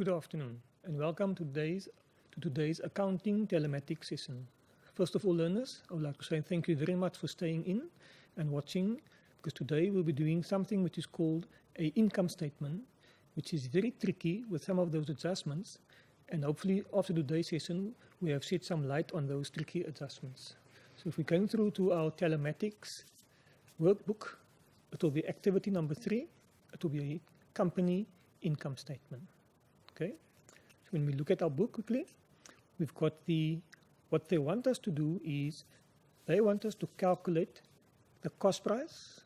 Good afternoon and welcome to today's accounting telematics session. First of all, learners, I would like to say thank you very much for staying in and watching, because today we'll be doing something which is called an income statement, which is very tricky with some of those adjustments, and hopefully after today's session we have shed some light on those tricky adjustments. So if we're going through to our telematics workbook, it will be activity number 3. It will be a company income statement. Okay, so when we look at our book quickly, we've got what they want us to do is they want us to calculate the cost price,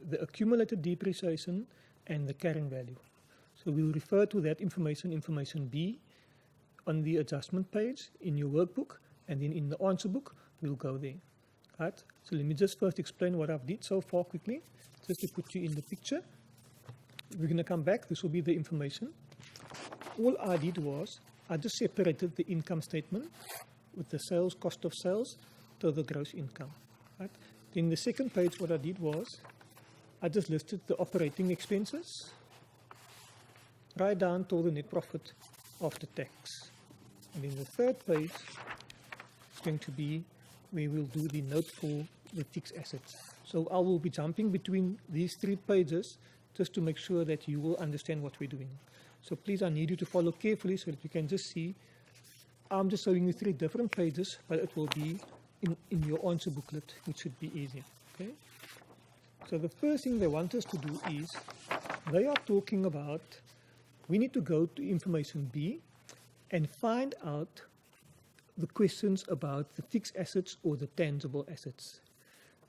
the accumulated depreciation, and the carrying value. So we'll refer to that information B, on the adjustment page in your workbook, and then in the answer book we'll go there. Right? So let me just first explain what I've did so far quickly, just to put you in the picture. We're going to come back. This will be the information. All I did was I just separated the income statement with the sales, cost of sales, to the gross income. Right? Then the second page, what I did was I just listed the operating expenses right down to the net profit after tax. And then the third page is going to be where we'll do the note for the fixed assets. So I will be jumping between these 3 pages just to make sure that you will understand what we're doing. So please, I need you to follow carefully so that you can just see. I'm just showing you 3 different pages, but it will be in your answer booklet, which should be easier. Okay. So the first thing they want us to do is they are talking about we need to go to information B and find out the questions about the fixed assets or the tangible assets.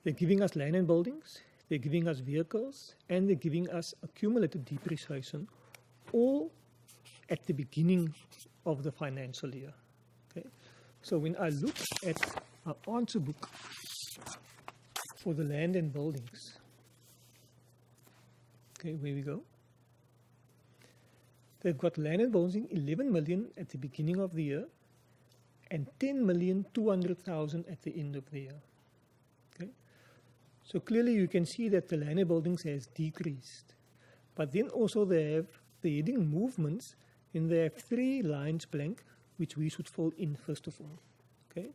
They're giving us land and buildings, they're giving us vehicles, and they're giving us accumulated depreciation, all at the beginning of the financial year. Okay. So when I look at our answer book for the land and buildings, okay, where we go, they've got land and buildings 11 million at the beginning of the year and 10,200,000 at the end of the year. Okay. So clearly you can see that the land and buildings has decreased. But then also they have the heading movements, and they have 3 lines blank, which we should fill in first of all. Okay.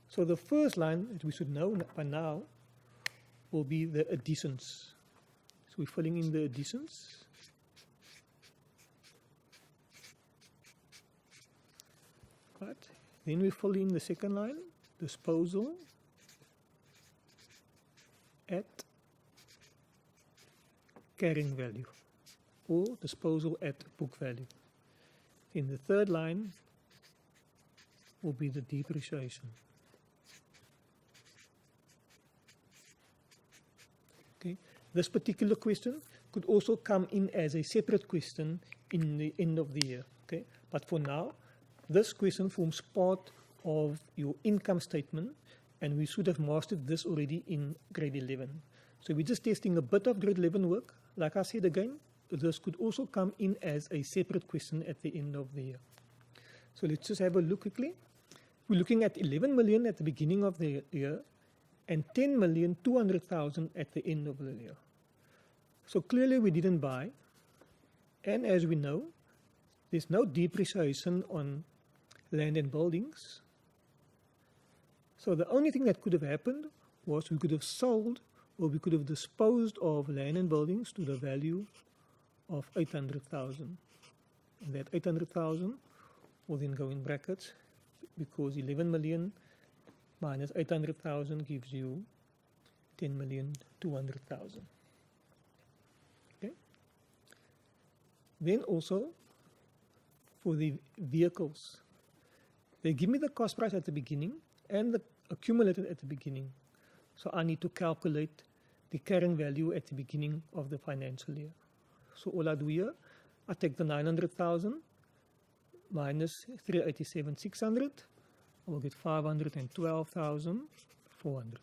So the first line that we should know by now will be the additions. So we're filling in the additions. Right. Then we fill in the second line, disposal at carrying value or disposal at book value. In the third line will be the depreciation. Okay. This particular question could also come in as a separate question in the end of the year. Okay. But for now, this question forms part of your income statement, and we should have mastered this already in grade 11. So we're just testing a bit of grade 11 work. Like I said again, this could also come in as a separate question at the end of the year. So let's just have a look quickly. We're looking at 11 million at the beginning of the year and 10,200,000 at the end of the year. So clearly we didn't buy, and as we know, there's no depreciation on land and buildings. So the only thing that could have happened was we could have sold or we could have disposed of land and buildings to the value of 800,000. And that 800,000 will then go in brackets, because 11 million minus 800,000 gives you 10,200,000. Okay. Then also for the vehicles, they give me the cost price at the beginning and the accumulated at the beginning. So I need to calculate the carrying value at the beginning of the financial year. So all I do here, I take the 900,000 minus 387,600. I will get 512,400.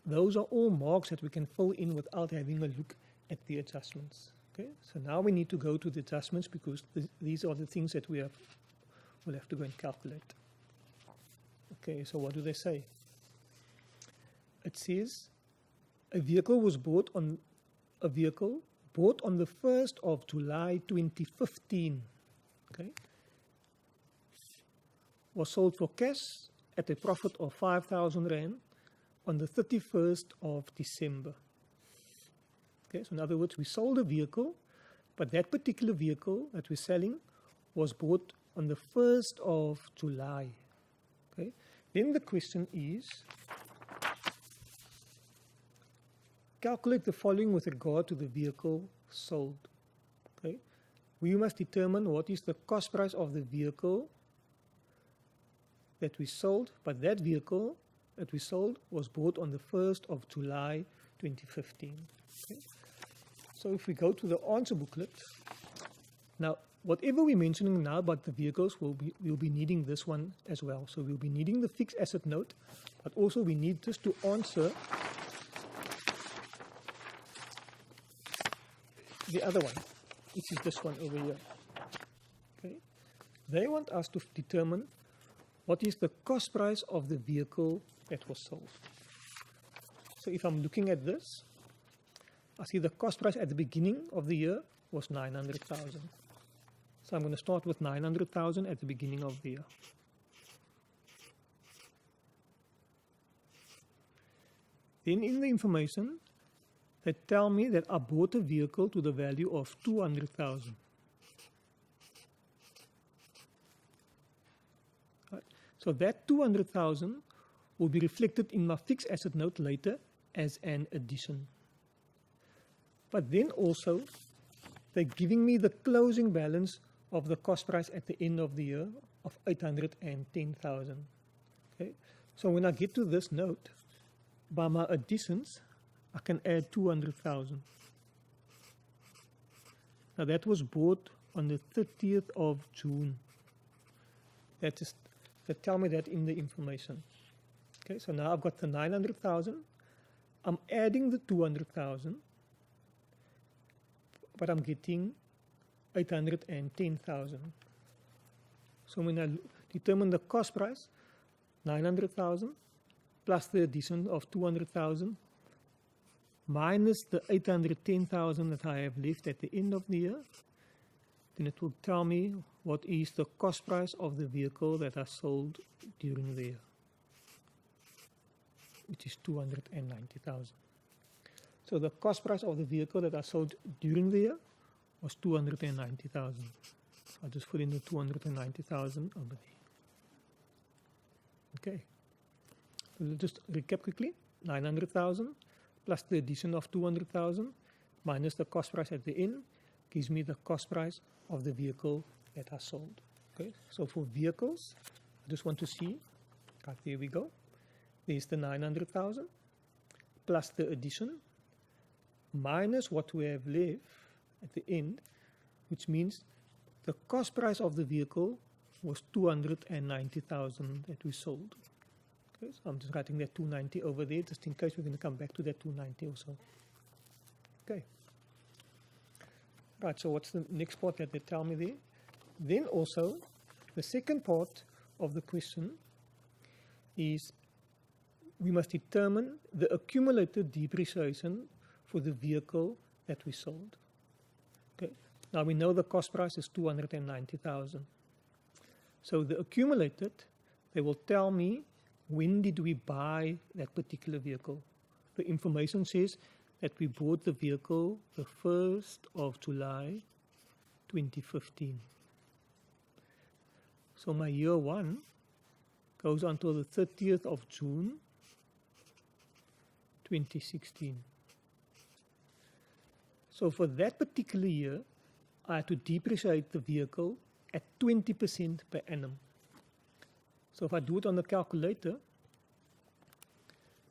Those are all marks that we can fill in without having a look at the adjustments. Okay, so now we need to go to the adjustments, because these are the things that we'll have to go and calculate. Okay, so what do they say? It says a vehicle was bought on a vehicle bought on the 1st of July 2015, okay, was sold for cash at a profit of 5,000 Rand on the 31st of December. Okay, so in other words, we sold a vehicle, but that particular vehicle that we're selling was bought on the 1st of July. Okay, then the question is, calculate the following with regard to the vehicle sold. Okay, we must determine what is the cost price of the vehicle that we sold, but that vehicle that we sold was bought on the 1st of July 2015. Okay. So if we go to the answer booklet, now whatever we're mentioning now about the vehicles, we'll be needing this one as well. So we'll be needing the fixed asset note, but also we need this to answer the other one, which is this one over here. Okay. They want us to determine what is the cost price of the vehicle that was sold. So if I'm looking at this, I see the cost price at the beginning of the year was 900,000. So I'm going to start with 900,000 at the beginning of the year. Then in the information, they tell me that I bought a vehicle to the value of 200,000. Right. So that 200,000 will be reflected in my fixed asset note later as an addition. But then also, they're giving me the closing balance of the cost price at the end of the year of 810,000. Okay. So when I get to this note, by my additions, I can add 200,000. Now that was bought on the 30th of June. They tell me that in the information. Okay, so now I've got the 900,000. I'm adding the 200,000, but I'm getting 810,000. So when I determine the cost price, 900,000 plus the addition of 200,000 minus the 810,000 that I have left at the end of the year, then it will tell me what is the cost price of the vehicle that I sold during the year, which is 290,000. So the cost price of the vehicle that I sold during the year was 290,000. I'll just put in the 290,000 over there. Okay. So we'll just recap quickly. 900,000 plus the addition of 200,000 minus the cost price at the end gives me the cost price of the vehicle that I sold. Okay. So for vehicles, I just want to see. Right, there we go. There's the 900,000 plus the addition minus what we have left at the end, which means the cost price of the vehicle was 290,000 that we sold. Okay, so I'm just writing that 290 over there just in case we're going to come back to that 290 also. Okay. Right, so what's the next part that they tell me there? Then also, the second part of the question is we must determine the accumulated depreciation for the vehicle that we sold. Okay. Now we know the cost price is 290,000. So the accumulated, they will tell me when did we buy that particular vehicle. The information says that we bought the vehicle the 1st of July 2015. So my year one goes until the 30th of June 2016. So for that particular year, I had to depreciate the vehicle at 20% per annum. So if I do it on the calculator,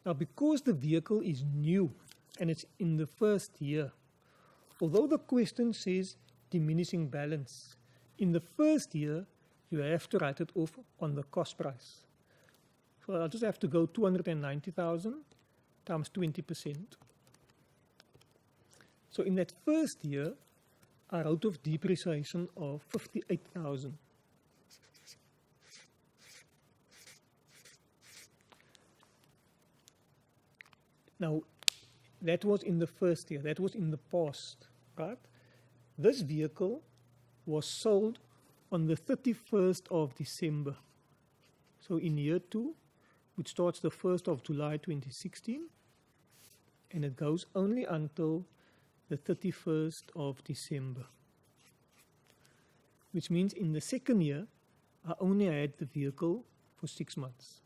now because the vehicle is new and it's in the first year, although the question says diminishing balance, in the first year you have to write it off on the cost price. So I'll just have to go 290,000 times 20%. So in that first year, I wrote off depreciation of 58,000. Now, that was in the first year, that was in the past. right? This vehicle was sold on the 31st of December. So in year 2, which starts the 1st of July 2016, and it goes only until the 31st of December. Which means in the second year, I only had the vehicle for 6 months.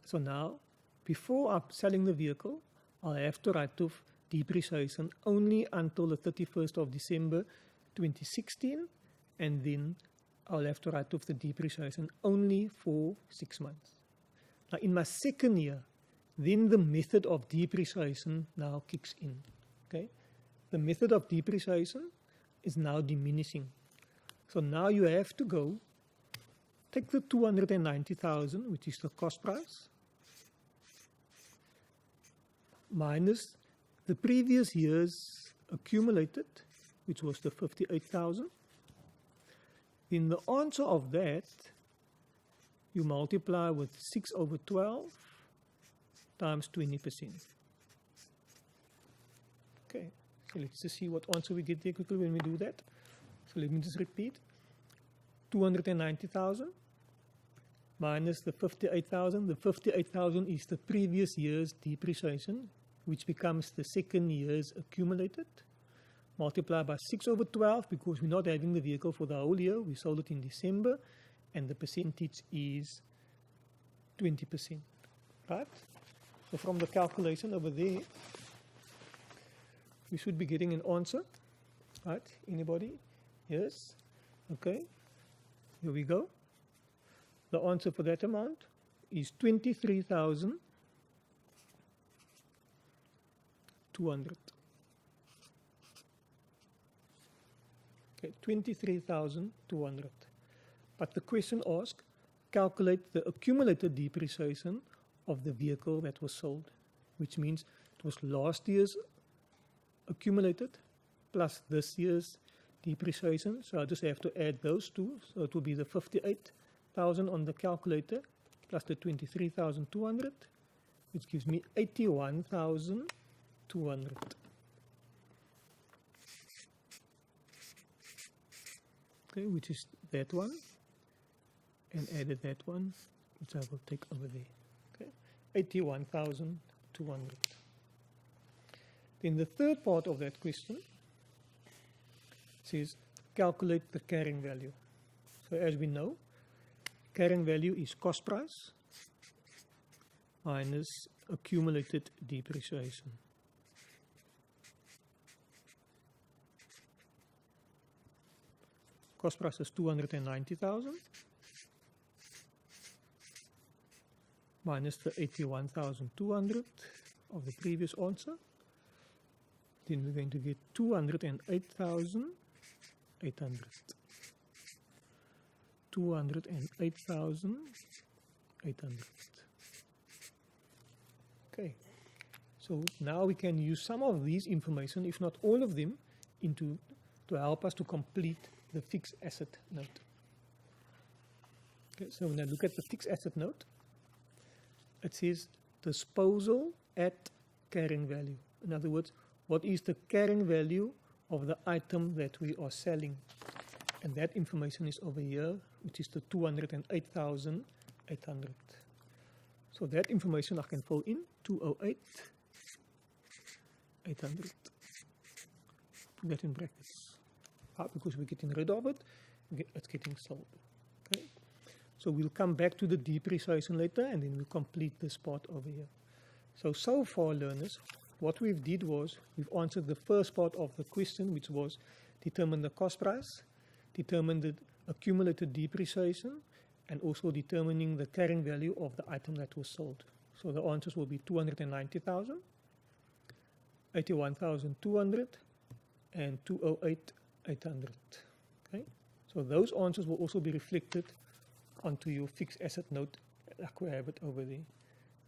So now, before I'm selling the vehicle, I'll have to write off depreciation only until the 31st of December 2016, and then I'll have to write off the depreciation only for 6 months. Now in my second year, then the method of depreciation now kicks in. Okay, the method of depreciation is now diminishing. So now you have to go take the 290,000, which is the cost price, minus the previous year's accumulated, which was the 58,000. In the answer of that, you multiply with 6/12 times 20%. Okay, so let's just see what answer we get there quickly when we do that. So let me just repeat. 290,000 minus the 58,000. The 58,000 is the previous year's depreciation, which becomes the second year's accumulated. Multiply by 6/12 because we're not having the vehicle for the whole year. We sold it in December, and the percentage is 20%. Right? So from the calculation over there, we should be getting an answer. Right? Anybody? Yes? Okay. Here we go. The answer for that amount is 23,200. Okay, 23,200. But the question asks, calculate the accumulated depreciation of the vehicle that was sold, which means it was last year's accumulated plus this year's depreciation. So I just have to add those two. So it will be the 58,000 on the calculator plus the 23,200, which gives me 81,200. Okay, which is that one, and added that one, which I will take over there. Okay, 81,200. Then the third part of that question says calculate the carrying value. So as we know, carrying value is cost price minus accumulated depreciation. Cost price is 290,000 minus the 81,200 of the previous answer. Then we're going to get 208,800. 208,800. Okay, so now we can use some of these information, if not all of them, to help us to complete the fixed asset note. Okay, so when I look at the fixed asset note, it says disposal at carrying value. In other words, what is the carrying value of the item that we are selling? And that information is over here, which is the 208,800. So that information I can fill in 208,800. Put that in brackets. Because we're getting rid of it, it's getting sold. Okay. So we'll come back to the depreciation later, and then we'll complete this part over here. So far, learners, what we've did was we've answered the first part of the question, which was determine the cost price, determine the accumulated depreciation, and also determining the carrying value of the item that was sold. So the answers will be 290,000, 81,200, and 208,800. Okay, so those answers will also be reflected onto your fixed asset note, like we have it over there.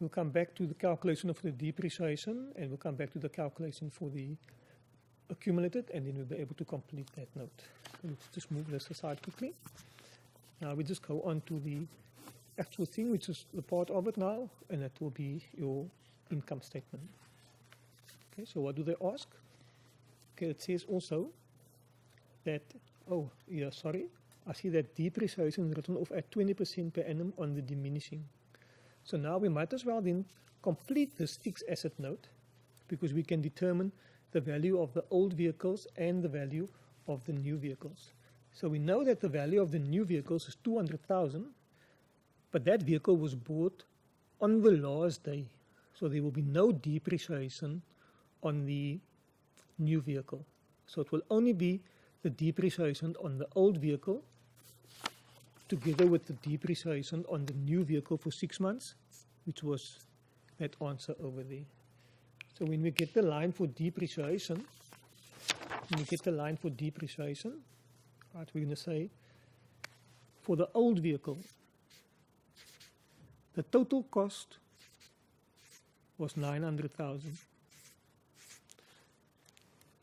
We'll come back to the calculation of the depreciation, and we'll come back to the calculation for the accumulated, and then we'll be able to complete that note. So let's just move this aside quickly. Now we just go on to the actual thing, which is the part of it now, and that will be your income statement. Okay, so what do they ask? Okay, it says also that, oh, yeah, sorry, I see that depreciation is written off at 20% per annum on the diminishing. So now we might as well then complete this fixed asset note, because we can determine the value of the old vehicles and the value of the new vehicles. So we know that the value of the new vehicles is 200,000, but that vehicle was bought on the last day. So there will be no depreciation on the new vehicle. So it will only be the depreciation on the old vehicle together with the depreciation on the new vehicle for 6 months, which was that answer over there. So when we get the line for depreciation, right, we're going to say for the old vehicle, the total cost was 900,000,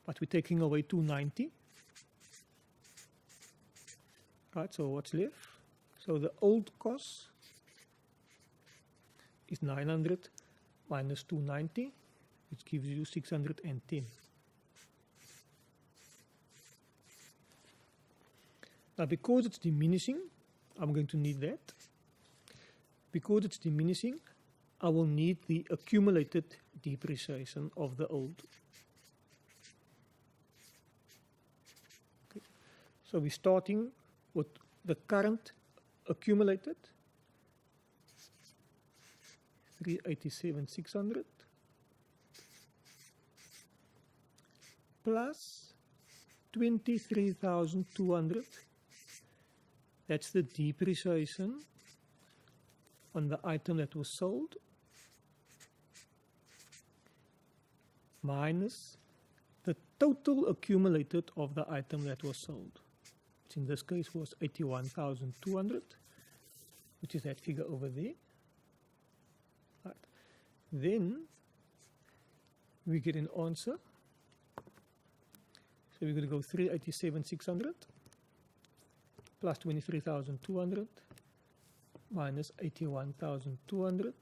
but we're taking away 290. Right, so what's left? So the old cost is 900 minus 290, which gives you 610. Now, because it's diminishing, I'm going to need that. Because it's diminishing, I will need the accumulated depreciation of the old. Okay. So we're starting with the current accumulated, 387,600 plus 23,200. That's the depreciation on the item that was sold, minus the total accumulated of the item that was sold, which in this case was 81,200, which is that figure over there. Right. Then we get an answer. So we're going to go 387,600 plus 23,200 minus 81,200.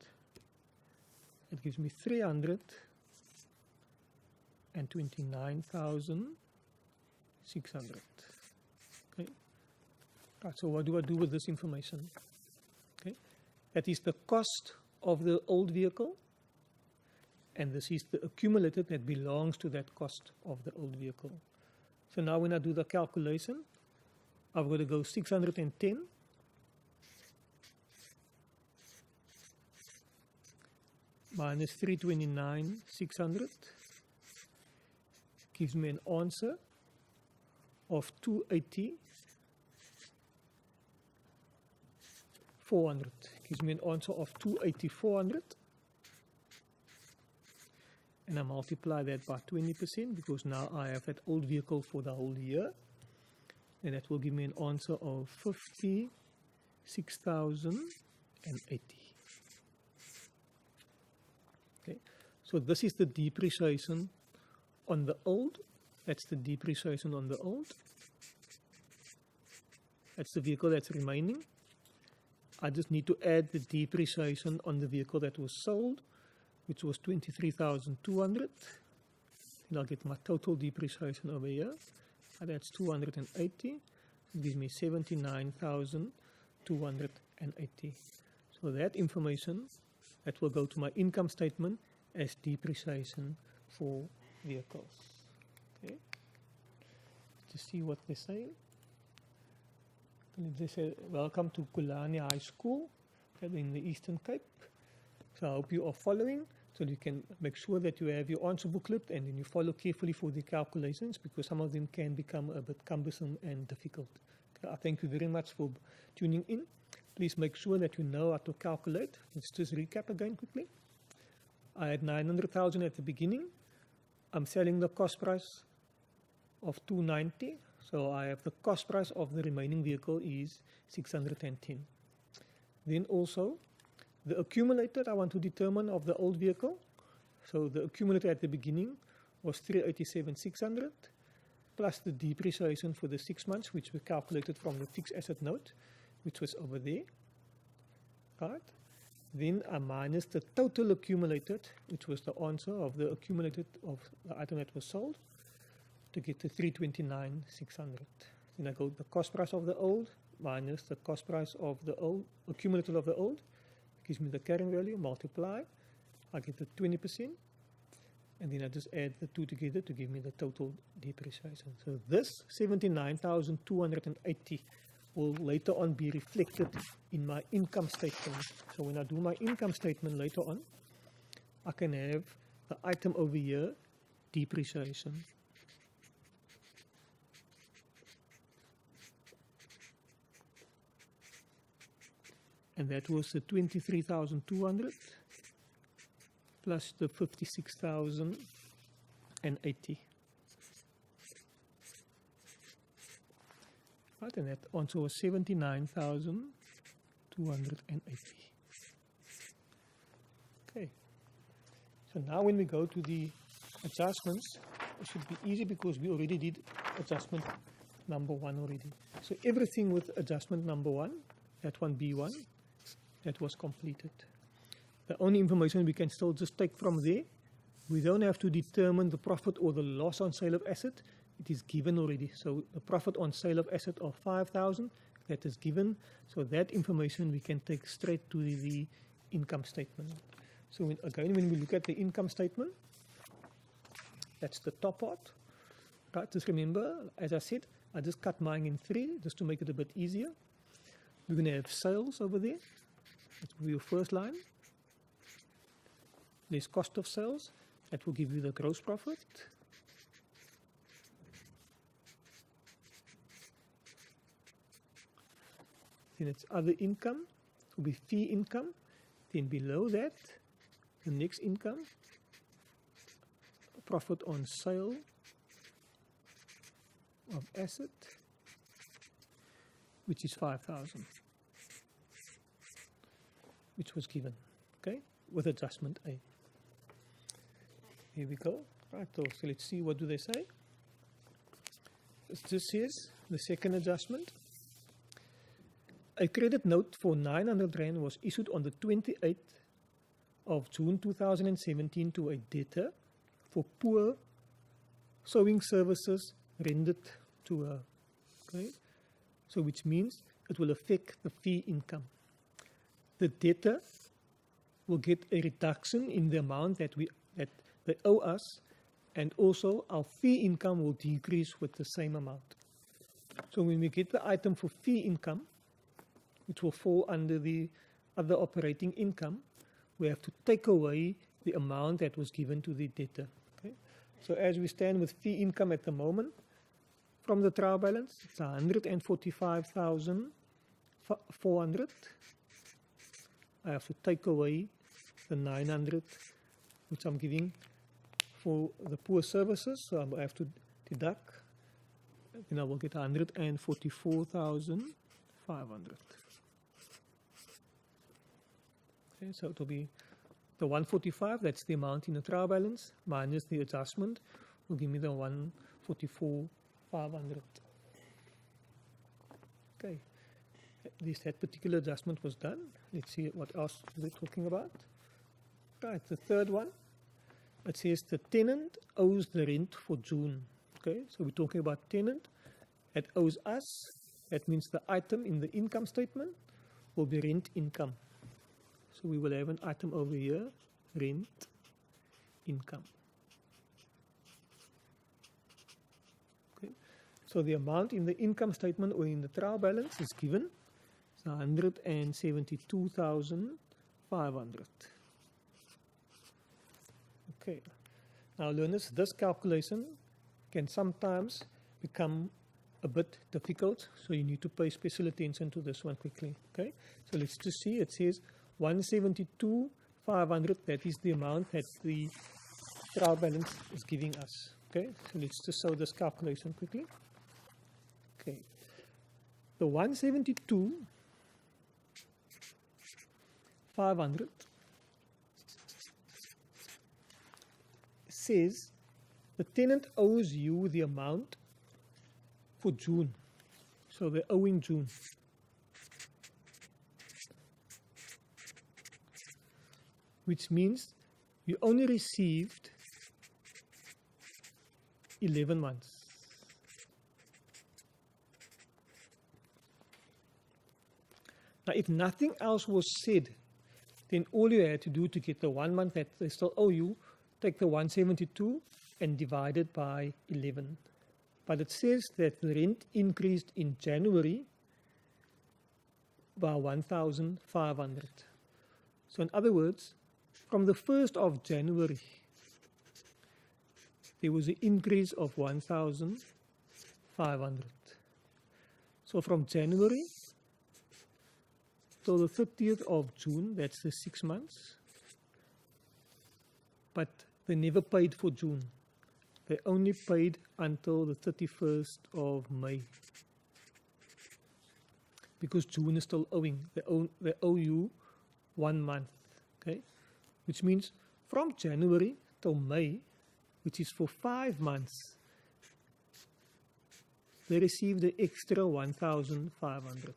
It gives me 329,600. Okay. Right, so what do I do with this information? Okay. That is the cost of the old vehicle, and this is the accumulated that belongs to that cost of the old vehicle. So now when I do the calculation, I've got to go 610 minus 329,600 gives me an answer of 280,400. Gives me an answer of 280,400. And I multiply that by 20% because now I have that old vehicle for the whole year. And that will give me an answer of 56,080. Okay, so this is the depreciation on the old. That's the depreciation on the old. That's the vehicle that's remaining. I just need to add the depreciation on the vehicle that was sold, which was 23,200. And I'll get my total depreciation over here. That's 280. It gives me 79,280. So that information, that will go to my income statement as depreciation for vehicles. Okay. To see what they say. They say, welcome to Kulani High School in the Eastern Cape. So I hope you are following, so you can make sure that you have your answer booklet and then you follow carefully for the calculations, because some of them can become a bit cumbersome and difficult. Okay, I thank you very much for tuning in. Please make sure that you know how to calculate. Let's just recap again quickly. I had 900,000 at the beginning. I'm selling the cost price of 290. So I have the cost price of the remaining vehicle is 610. Then also the accumulated I want to determine of the old vehicle. So the accumulated at the beginning was 387,600 plus the depreciation for the 6 months, which we calculated from the fixed asset note, which was over there. Right? Then I minus the total accumulated, which was the answer of the accumulated of the item that was sold, to get the 329,600. Then I go the cost price of the old minus the cost price of the old, accumulated of the old, gives me the carrying value, multiply, I get the 20%, and then I just add the two together to give me the total depreciation. So this 79,280 will later on be reflected in my income statement. So when I do my income statement later on, I can have the item over here, depreciation. And that was the 23,200 plus the 56,080. Right, and that answer was 79,280. Okay. So now when we go to the adjustments, it should be easy because we already did adjustment number 1 already. So everything with adjustment number 1, that one B1, that was completed. The only information we can still just take from there, we don't have to determine the profit or the loss on sale of asset. It is given already. So the profit on sale of asset of 5,000, that is given. So that information we can take straight to the income statement. So again, when we look at the income statement, that's the top part. Right, just remember, as I said, I just cut mine in 3 just to make it a bit easier. We're going to have sales over there. That will be your first line. There's cost of sales. That will give you the gross profit. Then it's other income. It will be fee income. Then below that, the next income, profit on sale of asset, which is 5,000, which was given, okay, with adjustment A. Here we go. Right, so let's see, what do they say? This says the second adjustment. A credit note for 900 Rand was issued on the 28th of June 2017 to a debtor for poor sewing services rendered to her. Okay, so which means it will affect the fee income. The debtor will get a reduction in the amount that they owe us, and also our fee income will decrease with the same amount. So when we get the item for fee income, which will fall under the other operating income, we have to take away the amount that was given to the debtor. Okay? So as we stand with fee income at the moment, from the trial balance, it's 145,400. I have to take away the 900, which I'm giving for the poor services, so I have to deduct, and I will get 144,500. Okay, so it will be the 145, that's the amount in the trial balance, minus the adjustment, will give me the 144,500. Okay, at least that particular adjustment was done. Let's see what else we're talking about. Right, the third one, it says the tenant owes the rent for June. Okay, so we're talking about tenant that owes us. That means the item in the income statement will be rent income. So we will have an item over here, rent income. Okay, so the amount in the income statement or in the trial balance is given. It's 172,500. Okay, now learners, this calculation can sometimes become a bit difficult, so you need to pay special attention to this one quickly. Okay, so let's just see, it says 172,500, that is the amount that the trial balance is giving us. Okay, so let's just show this calculation quickly. Okay, the 172,500 says the tenant owes you the amount for June. So they're owing June. which means you only received 11 months. Now, if nothing else was said, then all you had to do to get the 1 month that they still owe you, take the 172 and divide it by 11. But it says that the rent increased in January by 1,500. So in other words, from the 1st of January, there was an increase of 1,500. So from January till the 30th of June, that's the 6 months, but they never paid for June. They only paid until the 31st of May. Because June is still owing. They owe you 1 month. Okay? Which means from January till May, which is for 5 months, they received the extra 1,500.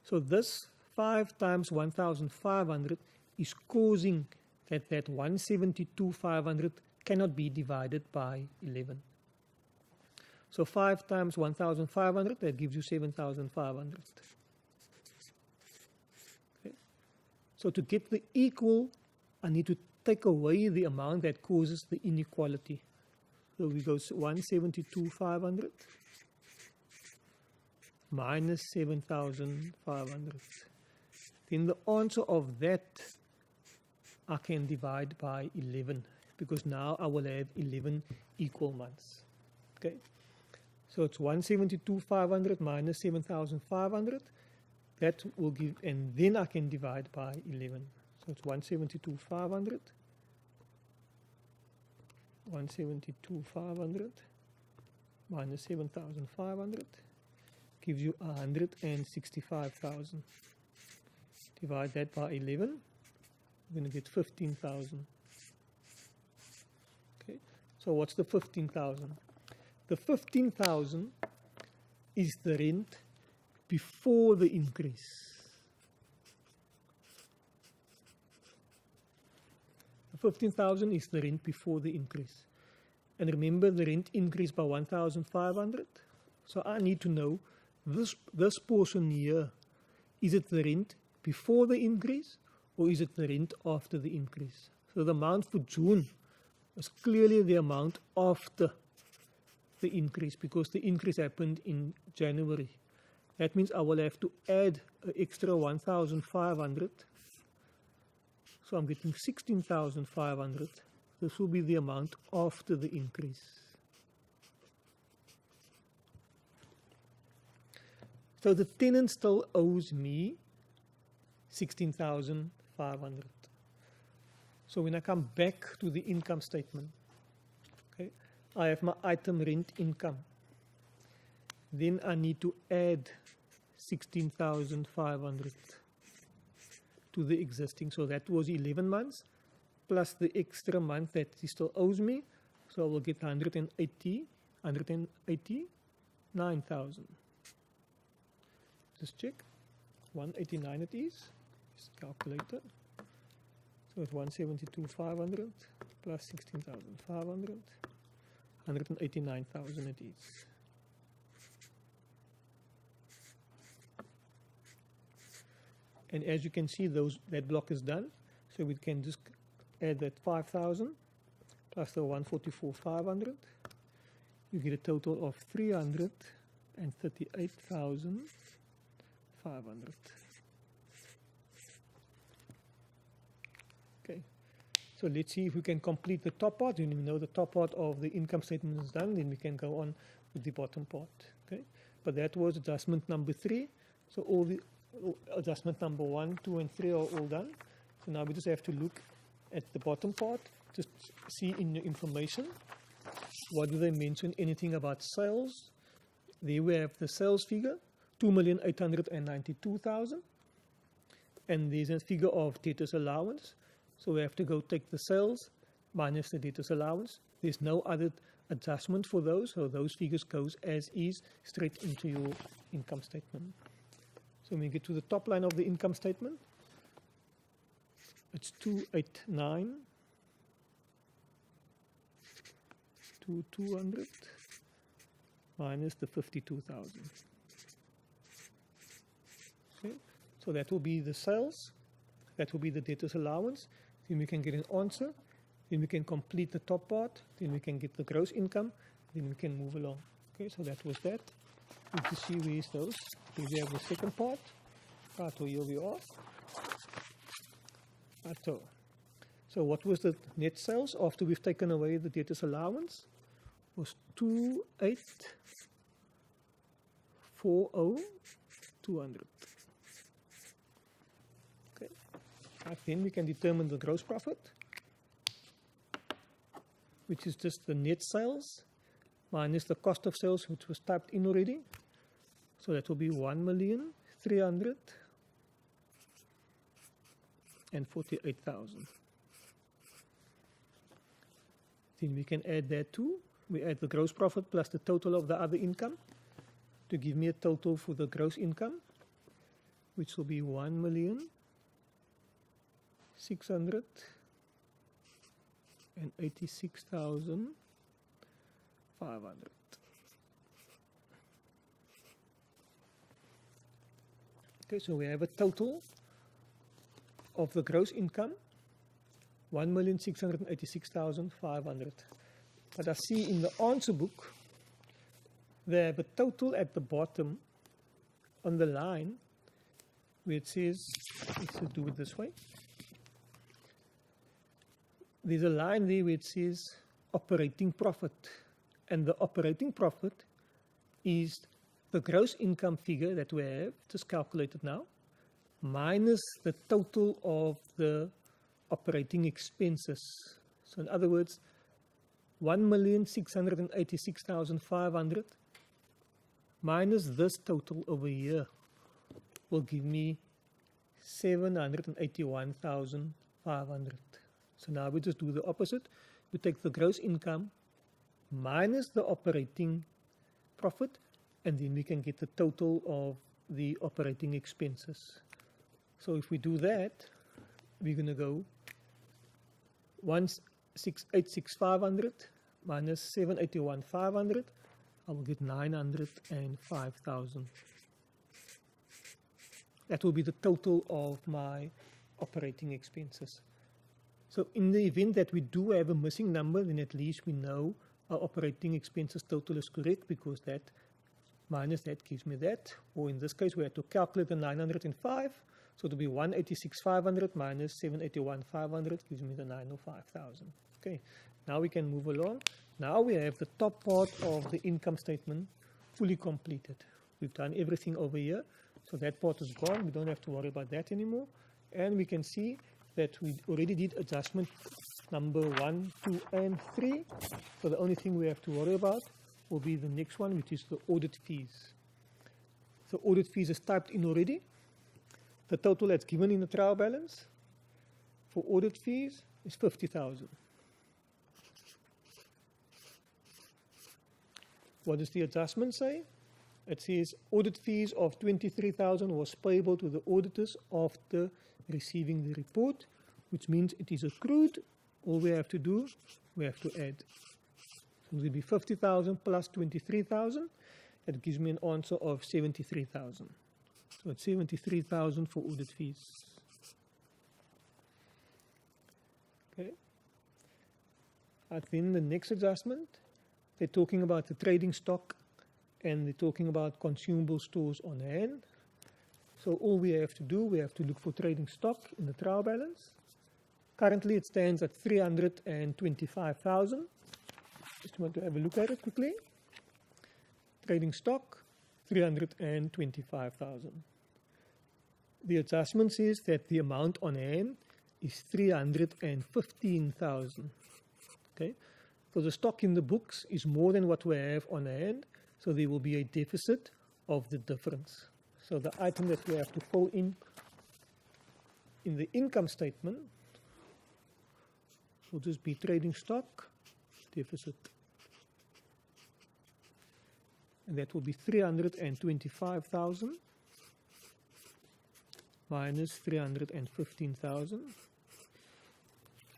So this 5 times 1,500 is causing that 172,500 cannot be divided by 11. So 5 times 1,500, that gives you 7,500. Okay. So to get the equal, I need to take away the amount that causes the inequality. So we go 172,500 minus 7,500. Then the answer of that I can divide by 11, because now I will have 11 equal months. Okay, so it's 172,500 minus 7,500. That will give, and then I can divide by 11. So it's 172,500. 172,500 minus 7,500 gives you 165,000. Divide that by 11. We're going to get 15,000. Okay, so what's the 15,000? The 15,000 is the rent before the increase. The 15,000 is the rent before the increase. And remember, the rent increased by 1,500. So I need to know this portion here, is it the rent before the increase, or is it the rent after the increase? So the amount for June is clearly the amount after the increase, because the increase happened in January. That means I will have to add an extra 1,500. So I'm getting 16,500. This will be the amount after the increase. So the tenant still owes me 16,500. So when I come back to the income statement, okay, I have my item rent income. Then I need to add 16,500 to the existing. So that was 11 months plus the extra month that he still owes me. So I will get 189,000. Just check. 189 it is. Calculator. So it's 172,500 plus 16,500. 189,000 it is. And as you can see, that block is done. So we can just add that 5,000 plus the 144,500. You get a total of 338,500. Okay. So let's see if we can complete the top part. When we know the top part of the income statement is done, then we can go on with the bottom part. Okay. But that was adjustment number 3. So all the adjustment number 1, 2, and 3 are all done. So now we just have to look at the bottom part, just see in your information, what do they mention, anything about sales. There we have the sales figure, 2,892,000. And there's a figure of debtors allowance. So we have to go take the sales minus the debtors allowance. There's no other adjustment for those, so those figures goes as is straight into your income statement. So when we get to the top line of the income statement, it's 289 to 200 minus the 52,000. Okay, so that will be the sales, that will be the debtors allowance. Then we can get an answer, then we can complete the top part, then we can get the gross income, then we can move along. Okay, so that was that. Need to see where is those. Here we have the second part. So here we are. So what was the net sales after we've taken away the debtors allowance? Was 2,840,200. Okay. Then we can determine the gross profit, which is just the net sales minus the cost of sales, which was typed in already. So that will be 1,348,000. Then we can add that too. We add the gross profit plus the total of the other income to give me a total for the gross income, which will be 1,686,500. Okay, so we have a total of the gross income, 1,686,500. But I see in the answer book, they have a total at the bottom on the line where it says, let's do it this way. There's a line there where it says operating profit. And the operating profit is the gross income figure that we have just calculated now, minus the total of the operating expenses. So in other words, 1,686,500 minus this total over here will give me 781,500. So now we just do the opposite. We take the gross income minus the operating profit, and then we can get the total of the operating expenses. So if we do that, we're going to go 1,686,500 minus 781,500. I will get 905,000. That will be the total of my operating expenses. So in the event that we do have a missing number, then at least we know our operating expenses total is correct, because that minus that gives me that. Or in this case, we have to calculate the 905. So it will be 186,500 minus 781,500 gives me the 905,000. Okay, now we can move along. Now we have the top part of the income statement fully completed. We've done everything over here. So that part is gone. We don't have to worry about that anymore. And we can see that we already did adjustment number 1, 2, and 3. So the only thing we have to worry about will be the next one, which is the audit fees. So audit fees is typed in already. The total that's given in the trial balance for audit fees is 50,000. What does the adjustment say? It says audit fees of 23,000 was payable to the auditors after receiving the report, which means it is accrued. All we have to do, we have to add. So it will be 50,000 plus 23,000. That gives me an answer of 73,000. So it's 73,000 for audit fees. Okay. Then the next adjustment, they're talking about the trading stock, and they're talking about consumable stores on hand. So all we have to do, we have to look for trading stock in the trial balance. Currently it stands at 325,000. Just want to have a look at it quickly. Trading stock, 325,000. The adjustment says that the amount on hand is 315,000. Okay, so the stock in the books is more than what we have on hand, so there will be a deficit of the difference. So the item that we have to fill in the income statement will just be trading stock deficit. And that will be 325,000 minus 315,000.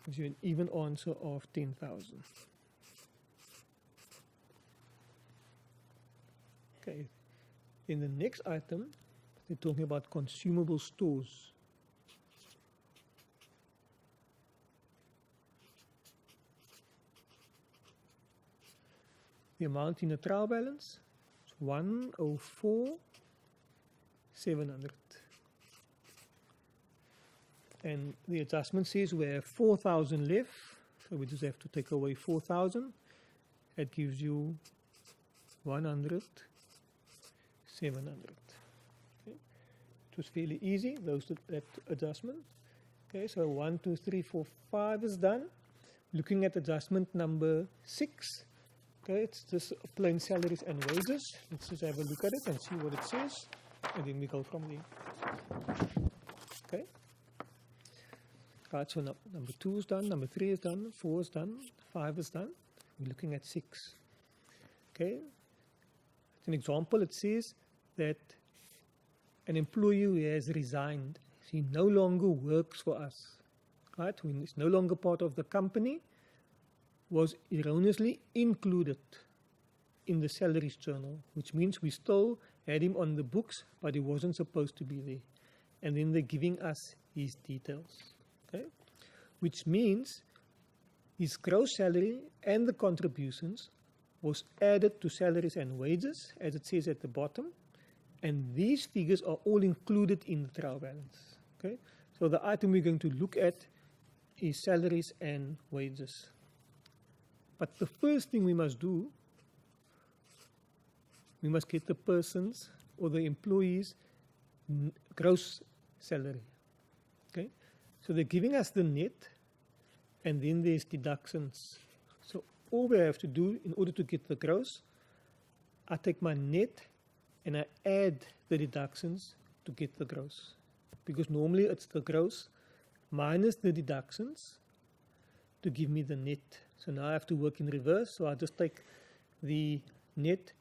Gives you an even answer of 10,000. Okay. In the next item, they're talking about consumable stores. The amount in the trial balance is 104,700. And the adjustment says we have 4,000 left, so we just have to take away 4,000. That gives you 100,700. Okay. It was fairly easy, that adjustment. Okay, so 1, 2, 3, 4, 5 is done. Looking at adjustment number 6. Okay, it's just plain salaries and wages. Let's just have a look at it and see what it says, and then we go from there. Okay. Right, so number 2 is done, number 3 is done, 4 is done, 5 is done. We're looking at 6. Okay. As an example, it says that an employee who has resigned, he no longer works for us. Right? When he's no longer part of the company, was erroneously included in the salaries journal, which means we still had him on the books, but he wasn't supposed to be there. And then they're giving us his details. Okay? Which means his gross salary and the contributions was added to salaries and wages, as it says at the bottom, and these figures are all included in the trial balance. Okay? So the item we're going to look at is salaries and wages. But the first thing we must do, we must get the person's or the employee's gross salary. Okay? So they're giving us the net, and then there's deductions. So all we have to do in order to get the gross, I take my net and I add the deductions to get the gross. Because normally it's the gross minus the deductions to give me the net. So now I have to work in reverse. So I just take the net,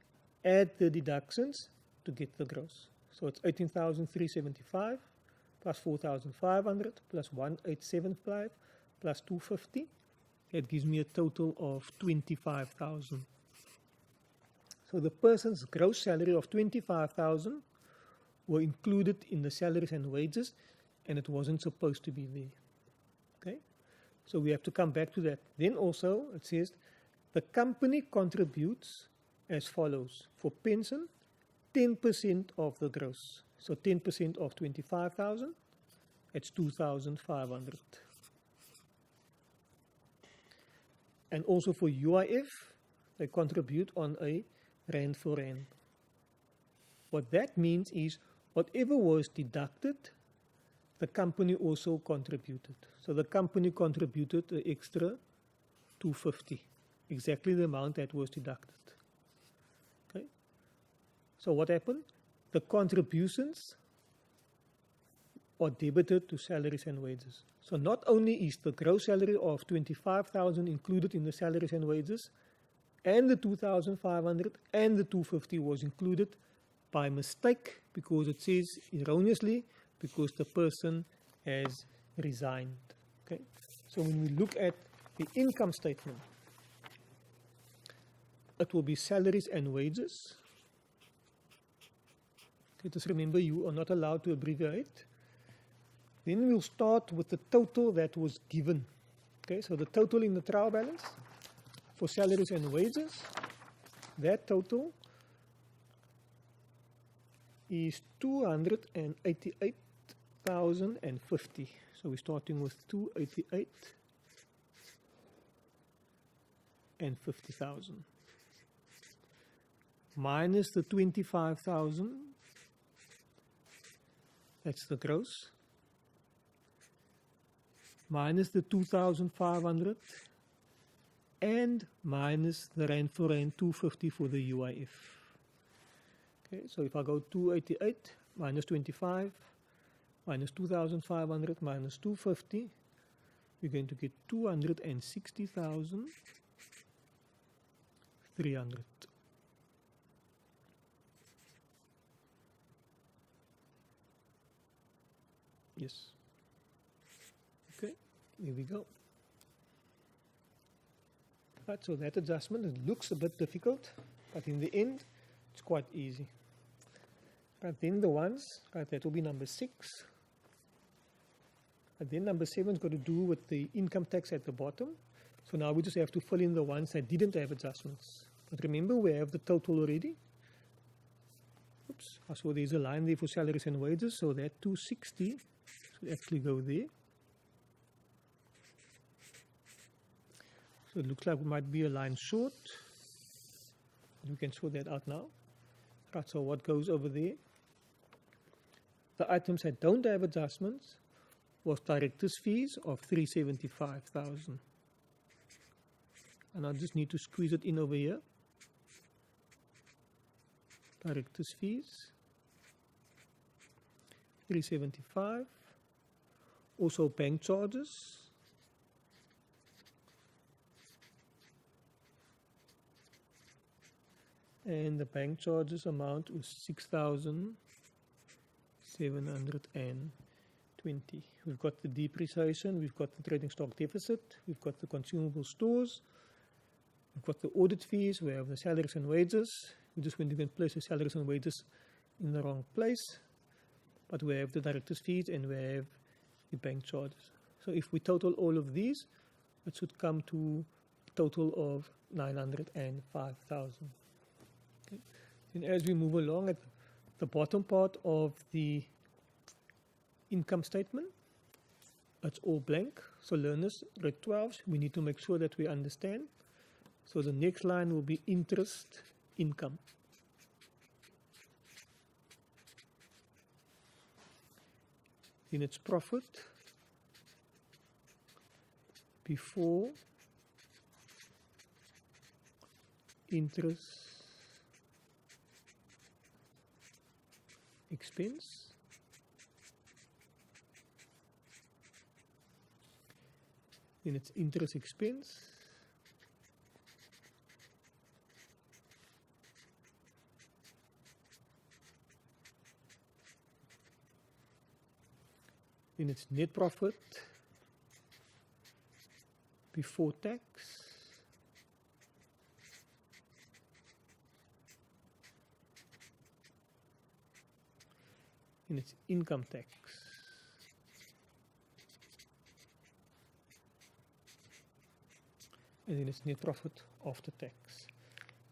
add the deductions to get the gross. So it's 18,375 plus 4,500 plus 1,875 plus 250. That gives me a total of 25,000. So the person's gross salary of 25,000 were included in the salaries and wages, and it wasn't supposed to be there. Okay? So we have to come back to that. Then also it says the company contributes as follows. For pension, 10% of the gross. So 10% of 25,000, it's 2,500. And also for UIF, they contribute on a rand for rand. What that means is whatever was deducted, the company also contributed. So the company contributed an extra 250, exactly the amount that was deducted. Okay. So what happened? The contributions are debited to salaries and wages. So not only is the gross salary of 25,000 included in the salaries and wages, and the 2,500 and the 250 was included by mistake, because it says erroneously, because the person has resigned. Okay. So when we look at the income statement, it will be salaries and wages. Okay, just remember, you are not allowed to abbreviate. Then we'll start with the total that was given. Okay, so the total in the trial balance for salaries and wages, that total is 288,050. So we're starting with 288 and 50,000 minus the 25,000. That's the gross. Minus the 2,500 and minus the rand for rand 250 for the UIF. Okay, so if I go 288 minus 25 minus 2,500 minus 250, we're going to get 260,300. Yes. Okay, here we go. Right, so that adjustment, it looks a bit difficult, but in the end, it's quite easy. Right, then the ones, right, that will be number 6. And then number 7 is got to do with the income tax at the bottom. So now we just have to fill in the ones that didn't have adjustments. But remember, we have the total already. Oops, so there's a line there for salaries and wages, so that 260 should actually go there. So it looks like we might be a line short. We can sort that out now. Right, so what goes over there? The items that don't have adjustments was director's fees of 375,000. And I just need to squeeze it in over here. Director's fees, 375. Also bank charges. And the bank charges amount was 6,720. We've got the depreciation, we've got the trading stock deficit, we've got the consumable stores, we've got the audit fees, we have the salaries and wages. We just went to place the salaries and wages in the wrong place. But we have the director's fees and we have the bank charges. So if we total all of these, it should come to a total of 905,000. Okay. Then as we move along at the bottom part of the income statement, it's all blank. So learners, grade 12, we need to make sure that we understand. So the next line will be interest income. Then it's profit before interest expense. Then it's interest expense. Then it's net profit before tax. And it's income tax. And then it's net profit after tax.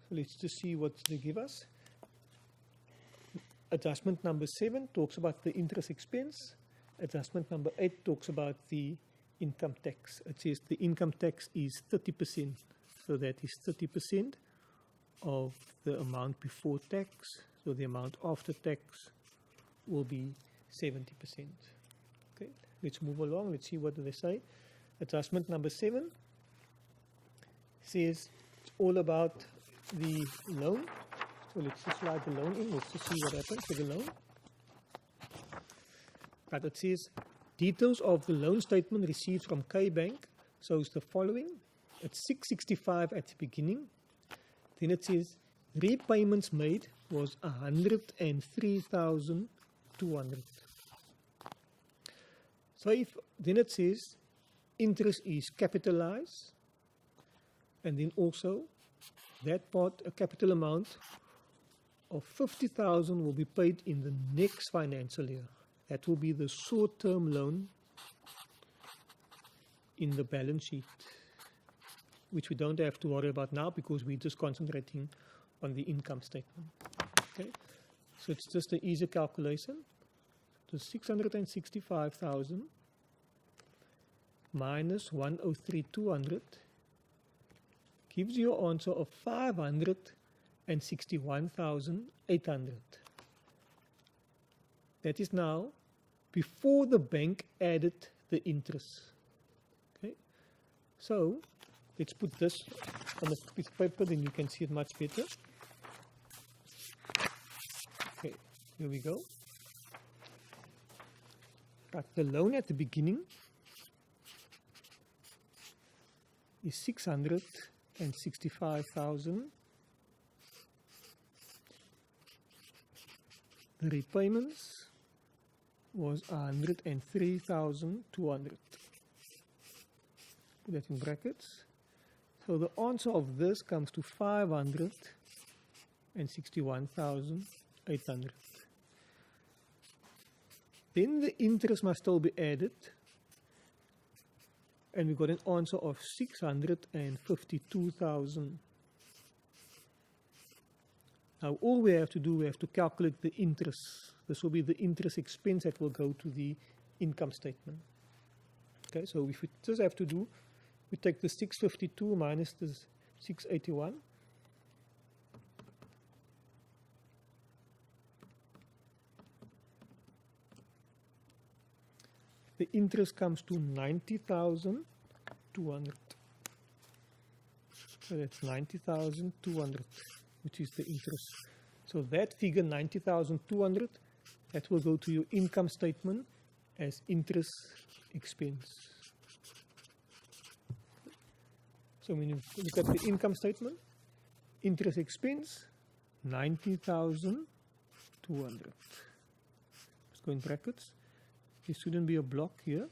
So let's just see what they give us. Adjustment number 7 talks about the interest expense. Adjustment number 8 talks about the income tax. It says the income tax is 30%. So that is 30% of the amount before tax. So the amount after tax will be 70%. Okay, let's move along. Let's see what they say. Adjustment number 7 says it's all about the loan. So let's just slide the loan in. Let's just see what happens with the loan. But it says details of the loan statement received from K Bank shows the following. It's 665 at the beginning. Then it says repayments made was 103,200. So then it says interest is capitalized, and then also that part, a capital amount of 50,000 will be paid in the next financial year. That will be the short-term loan in the balance sheet, which we don't have to worry about now because we're just concentrating on the income statement. Okay, so it's just an easy calculation. So 665,000 minus 103,200 gives you an answer of 561,800. That is now before the bank added the interest. Okay, so let's put this on a piece of paper, then you can see it much better. Okay, here we go. But the loan at the beginning is 665,000. The repayments was 103,200. Put that in brackets. So the answer of this comes to 561,800. Then the interest must still be added, and we got an answer of 652,000. Now all we have to do, we have to calculate the interest. This will be the interest expense that will go to the income statement. Okay, so if we just have to do, we take the 652 minus the 681. The interest comes to 90,200. So that's 90,200, which is the interest. So that figure, 90,200, that will go to your income statement as interest expense. So when you look at the income statement, interest expense, 90,200. Let's go in brackets. There shouldn't be a block here.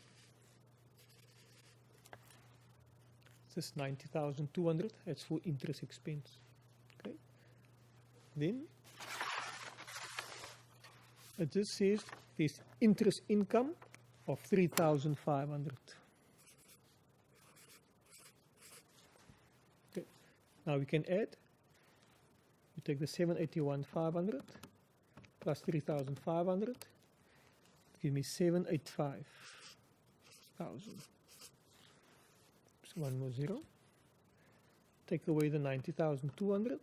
This is 90,200. That's for interest expense. Okay. Then it just says there's interest income of 3,500. Okay. Now we can add. We take the 781,500 plus 3,500. Give me 785,000. So one more zero. Take away the 90,200.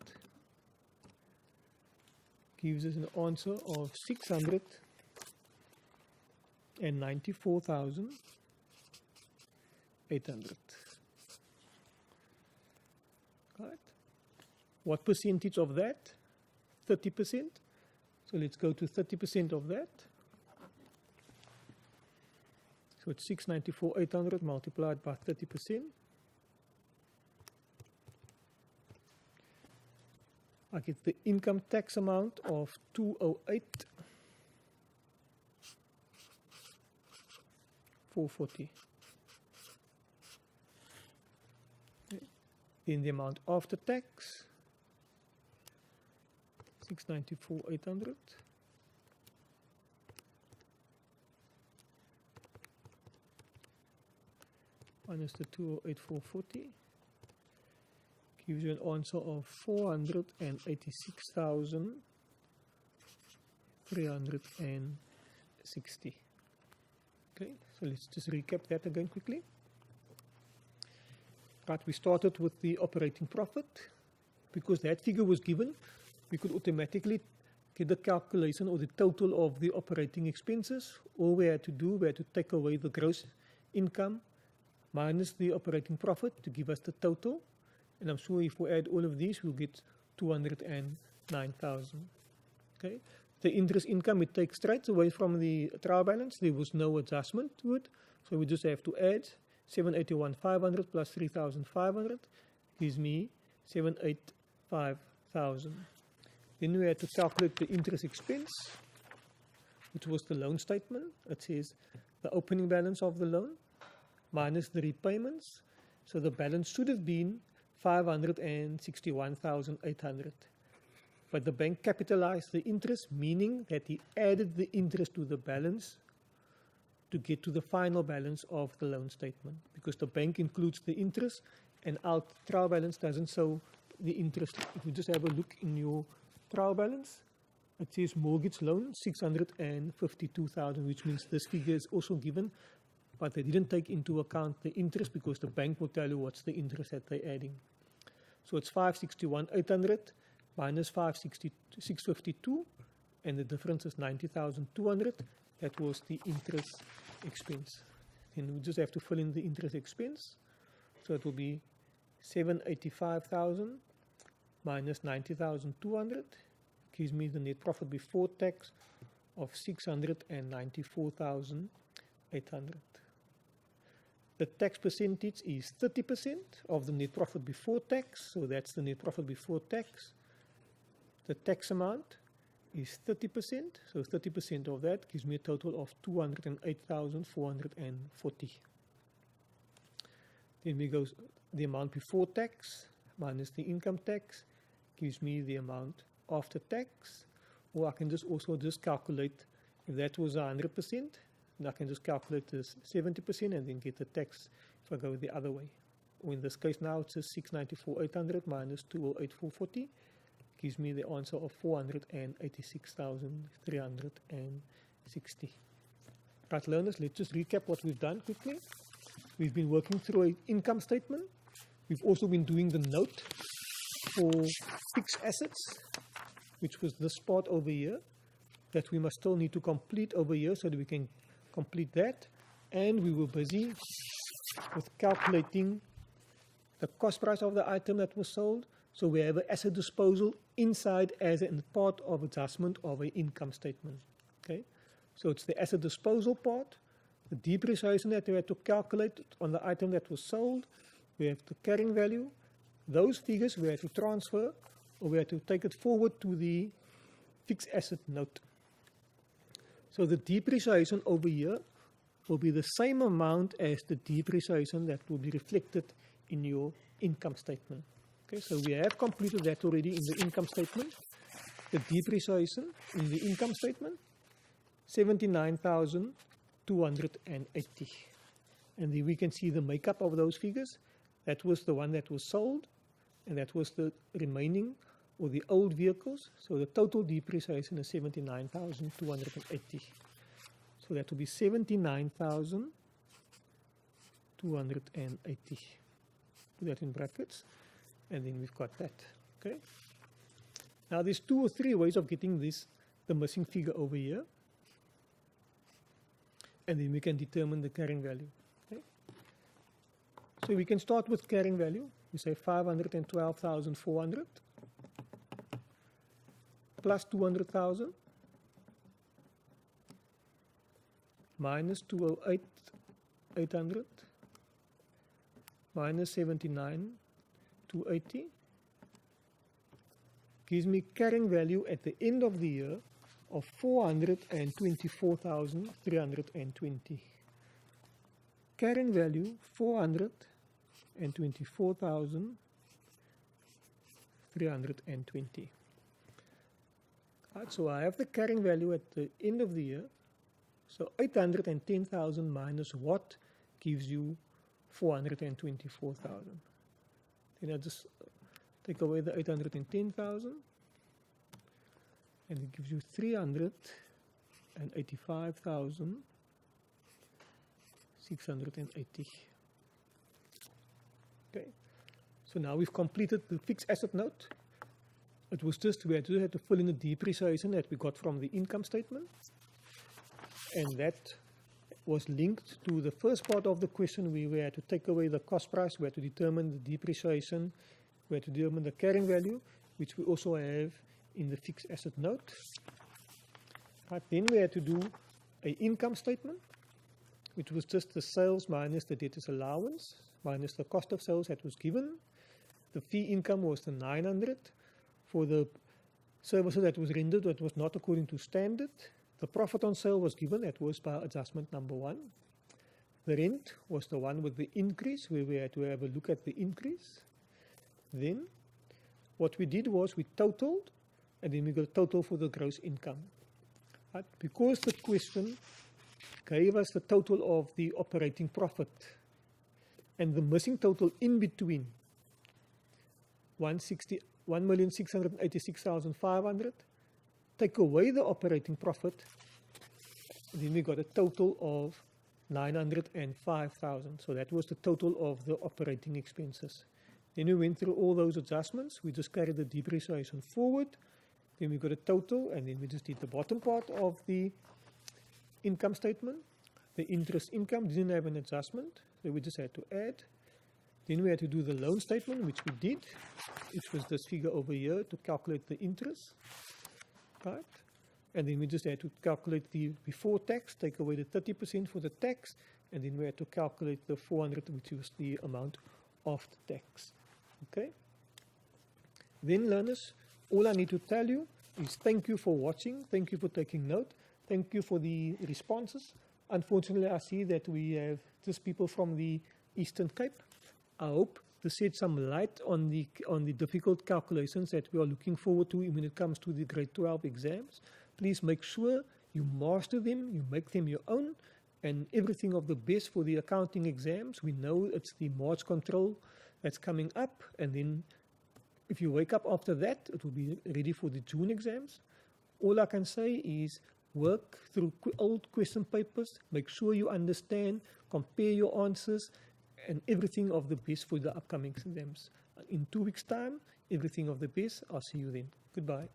Gives us an answer of 694,800. Right. What percentage of that? 30%. So let's go to 30% of that. So it's 694,800 multiplied by 30%. I get the income tax amount of 208,440. Then the amount after tax, 694,800. Minus the 208,440 gives you an answer of 486,360. Okay, so let's just recap that again quickly. Right, we started with the operating profit. Because that figure was given, we could automatically get the calculation or the total of the operating expenses. All we had to do, we had to take away the gross income minus the operating profit to give us the total. And I'm sure if we add all of these, we'll get 209,000. Okay. The interest income we take straight away from the trial balance. There was no adjustment to it. So we just have to add 781,500 plus 3,500 gives me 785,000. Then we had to calculate the interest expense, which was the loan statement. It says the opening balance of the loan minus the repayments. So the balance should have been 561,800. But the bank capitalized the interest, meaning that he added the interest to the balance to get to the final balance of the loan statement. Because the bank includes the interest and our trial balance doesn't show the interest. If you just have a look in your trial balance, it says mortgage loan 652,000, which means this figure is also given, but they didn't take into account the interest because the bank will tell you what's the interest that they're adding. So it's 561,800 minus 652, and the difference is 90,200. That was the interest expense. Then we just have to fill in the interest expense. So it will be 785,000 minus 90,200 gives me the net profit before tax of 694,800. The tax percentage is 30% of the net profit before tax, so that's the net profit before tax. The tax amount is 30%, so 30% of that gives me a total of 208,440. Then we go the amount before tax minus the income tax gives me the amount after tax, or I can also just calculate, if that was 100%, then I can just calculate this 70% and then get the tax if I go the other way. Or in this case now, it says 694,800 minus 208,440 gives me the answer of 486,360. Right, learners, let's just recap what we've done quickly. We've been working through an income statement. We've also been doing the note for fixed assets, which was this part over here that we must still need to complete over here so that we can complete that. And we were busy with calculating the cost price of the item that was sold. So we have an asset disposal inside as a part of adjustment of an income statement. Okay, so it's the asset disposal part, the depreciation that we had to calculate on the item that was sold. We have the carrying value. Those figures we had to transfer, or we had to take it forward to the fixed asset note. So the depreciation over here will be the same amount as the depreciation that will be reflected in your income statement. Okay, so we have completed that already in the income statement. The depreciation in the income statement, 79,280. And then we can see the makeup of those figures. That was the one that was sold, and that was the remaining or the old vehicles. So the total depreciation is 79,280. So that will be 79,280. Put that in brackets, and then we've got that. Okay. Now there's 2 or 3 ways of getting this, the missing figure over here, and then we can determine the carrying value. Okay. So we can start with carrying value. We say 512,400 plus 200,000 minus 208,800 minus 79,280 gives me carrying value at the end of the year of 424,320. Carrying value 424,320. Right, so I have the carrying value at the end of the year. So 810,000 minus what gives you 424,000. Then I just take away the 810,000 and it gives you 385,680. Okay, so now we've completed the fixed asset note. It was just we had to fill in the depreciation that we got from the income statement, and that was linked to the first part of the question. We had to take away the cost price, we had to determine the depreciation, we had to determine the carrying value, which we also have in the fixed asset note. Right, then we had to do an income statement, which was just the sales minus the debtors allowance, minus the cost of sales that was given. The fee income was the 900 for the services that was rendered that was not according to standard. The profit on sale was given, that was by adjustment number 1. The rent was the one with the increase, where we had to have a look at the increase. Then what we did was we totaled, and then we got a total for the gross income. Right? Because the question gave us the total of the operating profit and the missing total in between, 1,686,500, take away the operating profit, then we got a total of 905,000. So that was the total of the operating expenses. Then we went through all those adjustments. We just carried the depreciation forward. Then we got a total, and then we just did the bottom part of the income statement. The interest income didn't have an adjustment, so we just had to add. Then we had to do the loan statement, which we did, which was this figure over here to calculate the interest. Right? And then we just had to calculate the before tax, take away the 30% for the tax, and then we had to calculate the 400, which was the amount after tax. Okay? Then, learners, all I need to tell you is thank you for watching, thank you for taking note, thank you for the responses. Unfortunately, I see that we have just people from the Eastern Cape. I hope to shed some light on the difficult calculations that we are looking forward to when it comes to the grade 12 exams. Please make sure you master them, you make them your own, and everything of the best for the accounting exams. We know it's the March control that's coming up, and then if you wake up after that, it will be ready for the June exams. All I can say is work through old question papers, make sure you understand, compare your answers, and everything of the best for the upcoming exams. In 2 weeks' time, everything of the best. I'll see you then. Goodbye.